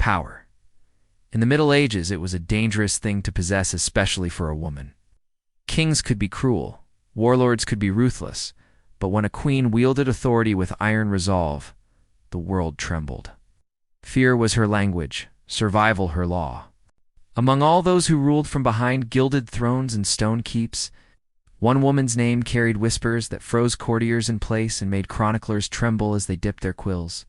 Power. In the Middle Ages, it was a dangerous thing to possess, especially for a woman. Kings could be cruel, warlords could be ruthless, but when a queen wielded authority with iron resolve, the world trembled. Fear was her language, survival her law. Among all those who ruled from behind gilded thrones and stone keeps, one woman's name carried whispers that froze courtiers in place and made chroniclers tremble as they dipped their quills.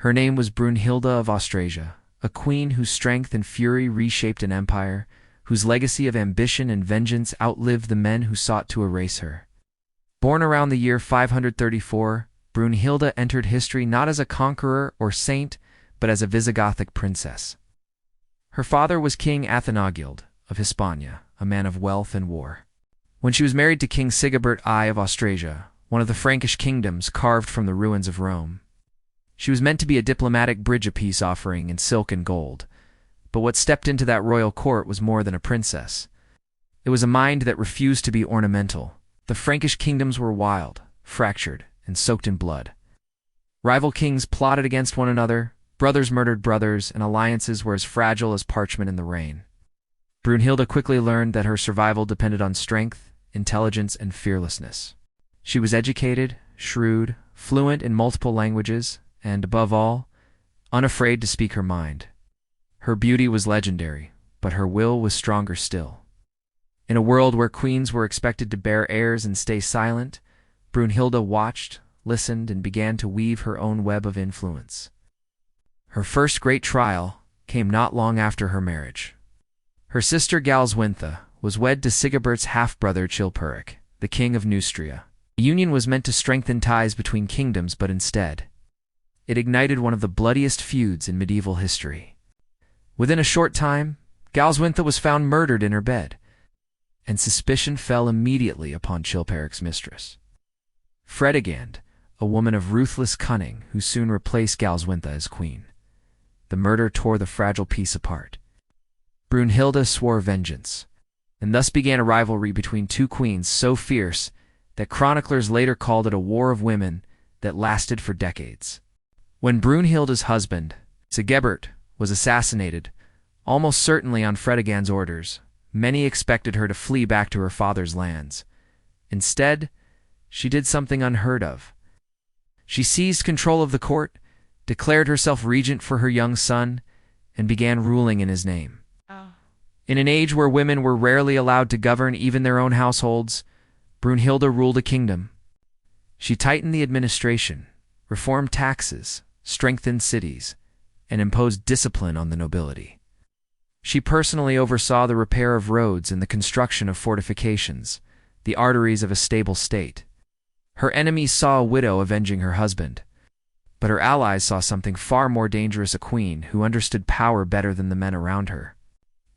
Her name was Brunhilda of Austrasia, a queen whose strength and fury reshaped an empire, whose legacy of ambition and vengeance outlived the men who sought to erase her. Born around the year 534, Brunhilda entered history not as a conqueror or saint, but as a Visigothic princess. Her father was King Athanagild of Hispania, a man of wealth and war. When she was married to King Sigebert I of Austrasia, one of the Frankish kingdoms carved from the ruins of Rome, she was meant to be a diplomatic bridge of peace offering in silk and gold. But what stepped into that royal court was more than a princess. It was a mind that refused to be ornamental. The Frankish kingdoms were wild, fractured, and soaked in blood. Rival kings plotted against one another, brothers murdered brothers, and alliances were as fragile as parchment in the rain. Brunhilda quickly learned that her survival depended on strength, intelligence, and fearlessness. She was educated, shrewd, fluent in multiple languages, and, above all, unafraid to speak her mind. Her beauty was legendary, but her will was stronger still. In a world where queens were expected to bear heirs and stay silent, Brunhilda watched, listened, and began to weave her own web of influence. Her first great trial came not long after her marriage. Her sister Galswintha was wed to Sigebert's half-brother Chilperic, the king of Neustria. The union was meant to strengthen ties between kingdoms, but instead, it ignited one of the bloodiest feuds in medieval history. Within a short time, Galswintha was found murdered in her bed, and suspicion fell immediately upon Chilperic's mistress, Fredegund, a woman of ruthless cunning who soon replaced Galswintha as queen. The murder tore the fragile peace apart. Brunhilda swore vengeance, and thus began a rivalry between two queens so fierce that chroniclers later called it a war of women that lasted for decades. When Brunhilda's husband, Sigebert, was assassinated, almost certainly on Fredegund's orders, many expected her to flee back to her father's lands. Instead, she did something unheard of. She seized control of the court, declared herself regent for her young son, and began ruling in his name. In an age where women were rarely allowed to govern even their own households, Brunhilda ruled a kingdom. She tightened the administration, reformed taxes, strengthened cities, and imposed discipline on the nobility. She personally oversaw the repair of roads and the construction of fortifications, the arteries of a stable state. Her enemies saw a widow avenging her husband, but her allies saw something far more dangerous: a queen who understood power better than the men around her.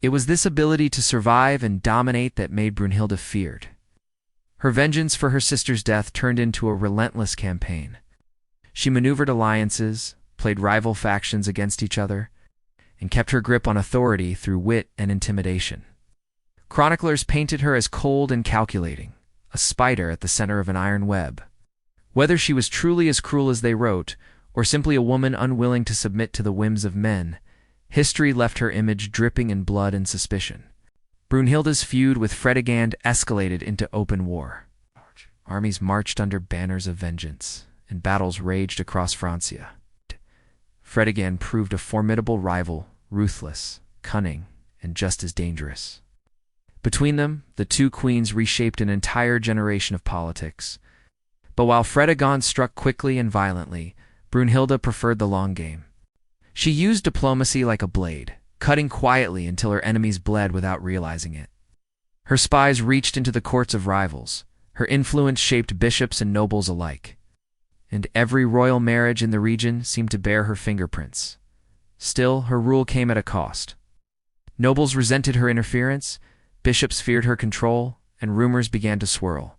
It was this ability to survive and dominate that made Brunhilda feared. Her vengeance for her sister's death turned into a relentless campaign. She maneuvered alliances, played rival factions against each other, and kept her grip on authority through wit and intimidation. Chroniclers painted her as cold and calculating, a spider at the center of an iron web. Whether she was truly as cruel as they wrote, or simply a woman unwilling to submit to the whims of men, history left her image dripping in blood and suspicion. Brunhilda's feud with Fredegund escalated into open war. Armies marched under banners of vengeance, and battles raged across Francia. Fredegund proved a formidable rival, ruthless, cunning, and just as dangerous. Between them, the two queens reshaped an entire generation of politics. But while Fredegund struck quickly and violently, Brunhilda preferred the long game. She used diplomacy like a blade, cutting quietly until her enemies bled without realizing it. Her spies reached into the courts of rivals. Her influence shaped bishops and nobles alike, and every royal marriage in the region seemed to bear her fingerprints. Still, her rule came at a cost. Nobles resented her interference, bishops feared her control, and rumors began to swirl.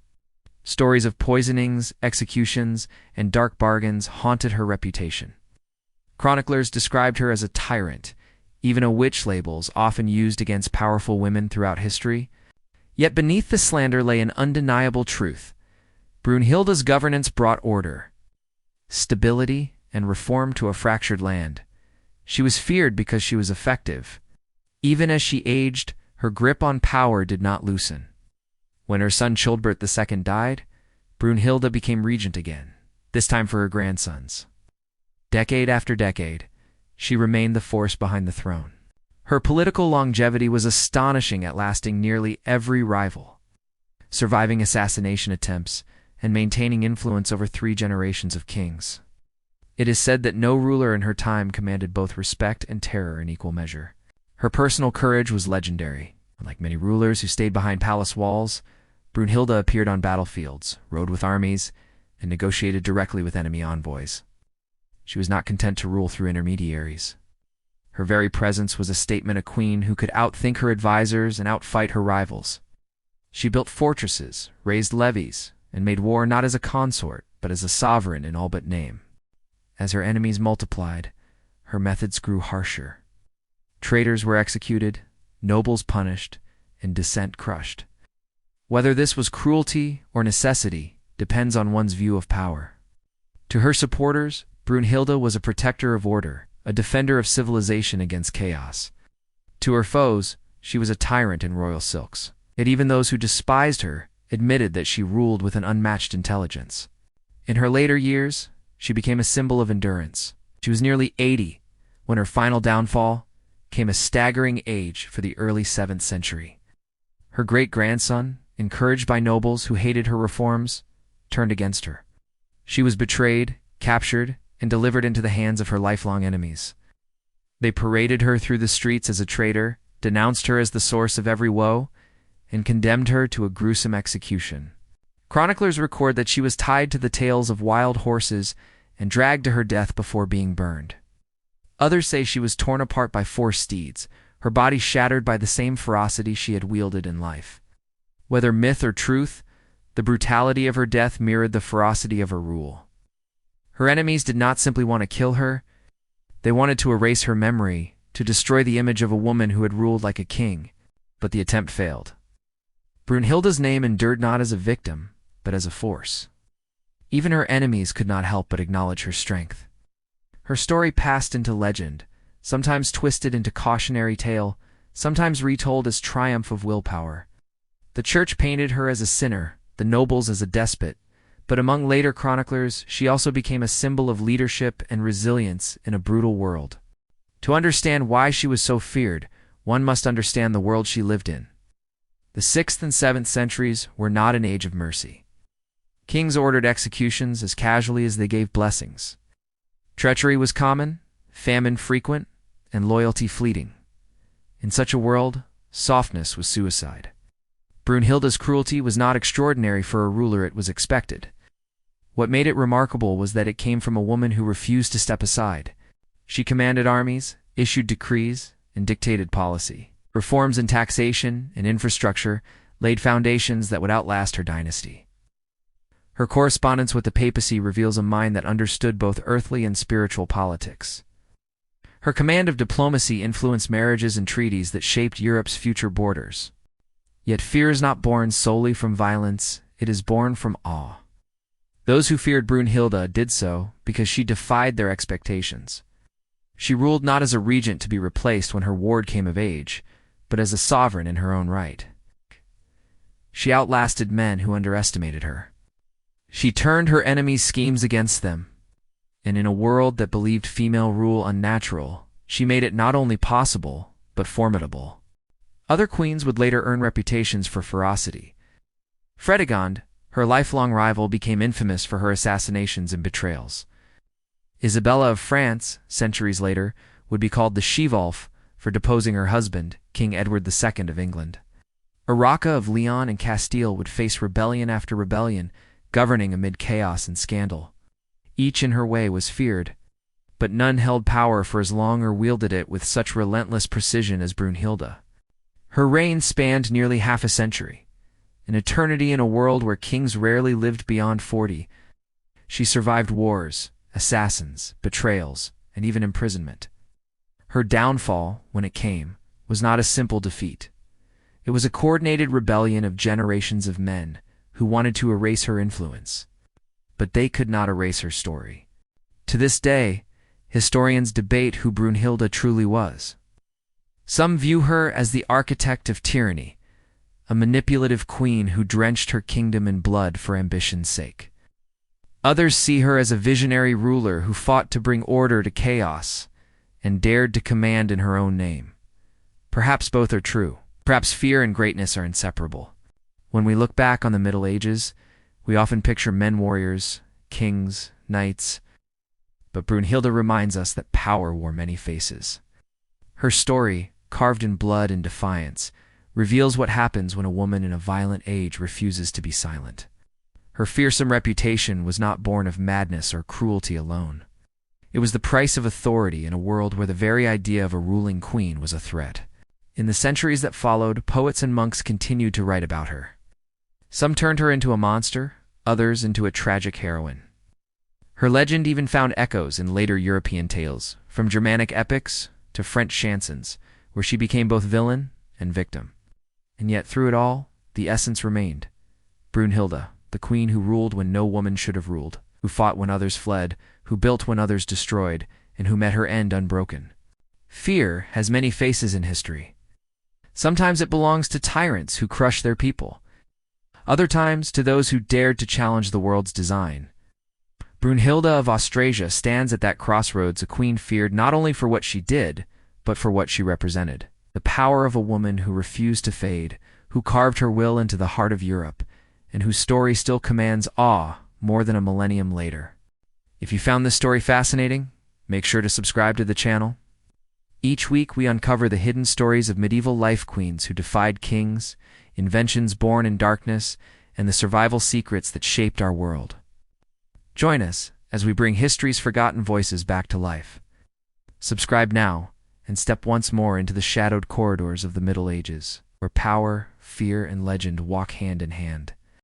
Stories of poisonings, executions, and dark bargains haunted her reputation. Chroniclers described her as a tyrant, even a witch labels often used against powerful women throughout history. Yet beneath the slander lay an undeniable truth. Brunhilda's governance brought order, stability, and reform to a fractured land. She was feared because she was effective. Even as she aged, her grip on power did not loosen. When her son Childebert II died, Brunhilda became regent again, this time for her grandsons. Decade after decade, she remained the force behind the throne. Her political longevity was astonishing at lasting nearly every rival, surviving assassination attempts, and maintaining influence over 3 generations of kings. It is said that no ruler in her time commanded both respect and terror in equal measure. Her personal courage was legendary. Unlike many rulers who stayed behind palace walls, Brunhilda appeared on battlefields, rode with armies, and negotiated directly with enemy envoys. She was not content to rule through intermediaries. Her very presence was a statement, a queen who could outthink her advisors and outfight her rivals. She built fortresses, raised levies, and made war not as a consort, but as a sovereign in all but name. As her enemies multiplied, her methods grew harsher. Traitors were executed, nobles punished, and dissent crushed. Whether this was cruelty or necessity depends on one's view of power. To her supporters, Brunhilda was a protector of order, a defender of civilization against chaos. To her foes, she was a tyrant in royal silks. Yet even those who despised her admitted that she ruled with an unmatched intelligence. In her later years, she became a symbol of endurance. She was nearly 80 when her final downfall came, a staggering age for the early 7th century. Her great-grandson, encouraged by nobles who hated her reforms, turned against her. She was betrayed, captured, and delivered into the hands of her lifelong enemies. They paraded her through the streets as a traitor, denounced her as the source of every woe, and condemned her to a gruesome execution. Chroniclers record that she was tied to the tails of wild horses and dragged to her death before being burned. Others say she was torn apart by 4 steeds, her body shattered by the same ferocity she had wielded in life. Whether myth or truth, the brutality of her death mirrored the ferocity of her rule. Her enemies did not simply want to kill her, they wanted to erase her memory, to destroy the image of a woman who had ruled like a king, but the attempt failed. Brunhilda's name endured not as a victim, but as a force. Even her enemies could not help but acknowledge her strength. Her story passed into legend, sometimes twisted into cautionary tale, sometimes retold as triumph of willpower. The church painted her as a sinner, the nobles as a despot, but among later chroniclers, she also became a symbol of leadership and resilience in a brutal world. To understand why she was so feared, one must understand the world she lived in. The 6th and 7th centuries were not an age of mercy. Kings ordered executions as casually as they gave blessings. Treachery was common, famine frequent, and loyalty fleeting. In such a world, softness was suicide. Brunhilda's cruelty was not extraordinary for a ruler, it was expected. What made it remarkable was that it came from a woman who refused to step aside. She commanded armies, issued decrees, and dictated policy. Reforms in taxation and infrastructure laid foundations that would outlast her dynasty. Her correspondence with the papacy reveals a mind that understood both earthly and spiritual politics. Her command of diplomacy influenced marriages and treaties that shaped Europe's future borders. Yet fear is not born solely from violence, it is born from awe. Those who feared Brunhilda did so because she defied their expectations. She ruled not as a regent to be replaced when her ward came of age, but as a sovereign in her own right. She outlasted men who underestimated her. She turned her enemies' schemes against them, and in a world that believed female rule unnatural, she made it not only possible, but formidable. Other queens would later earn reputations for ferocity. Fredegund, her lifelong rival, became infamous for her assassinations and betrayals. Isabella of France, centuries later, would be called the She-Wolf for deposing her husband, King Edward II of England. Urraca of Leon and Castile would face rebellion after rebellion, governing amid chaos and scandal. Each in her way was feared, but none held power for as long or wielded it with such relentless precision as Brunhilda. Her reign spanned nearly half a century, an eternity in a world where kings rarely lived beyond 40. She survived wars, assassins, betrayals, and even imprisonment. Her downfall, when it came, was not a simple defeat. It was a coordinated rebellion of generations of men who wanted to erase her influence. But they could not erase her story. To this day, Historians debate who Brunhilda truly was. Some view her as the architect of tyranny, a manipulative queen who drenched her kingdom in blood for ambition's sake. Others see her as a visionary ruler who fought to bring order to chaos and dared to command in her own name. Perhaps both are true. Perhaps fear and greatness are inseparable. When we look back on the Middle Ages, we often picture men warriors, kings, knights, but Brunhilda reminds us that power wore many faces. Her story, carved in blood and defiance, reveals what happens when a woman in a violent age refuses to be silent. Her fearsome reputation was not born of madness or cruelty alone. It was the price of authority in a world where the very idea of a ruling queen was a threat. In the centuries that followed, poets and monks continued to write about her. Some turned her into a monster, others into a tragic heroine. Her legend even found echoes in later European tales, from Germanic epics to French chansons, where she became both villain and victim. And yet through it all, the essence remained. Brunhilda, the queen who ruled when no woman should have ruled, who fought when others fled, who built when others destroyed, and who met her end unbroken. Fear has many faces in history. Sometimes it belongs to tyrants who crush their people. Other times to those who dared to challenge the world's design. Brunhilda of Austrasia stands at that crossroads, a queen feared not only for what she did, but for what she represented. The power of a woman who refused to fade, who carved her will into the heart of Europe, and whose story still commands awe more than a millennium later. If you found this story fascinating, make sure to subscribe to the channel. Each week we uncover the hidden stories of medieval life queens who defied kings, inventions born in darkness, and the survival secrets that shaped our world. Join us as we bring history's forgotten voices back to life. Subscribe now and step once more into the shadowed corridors of the Middle Ages, where power, fear, and legend walk hand in hand.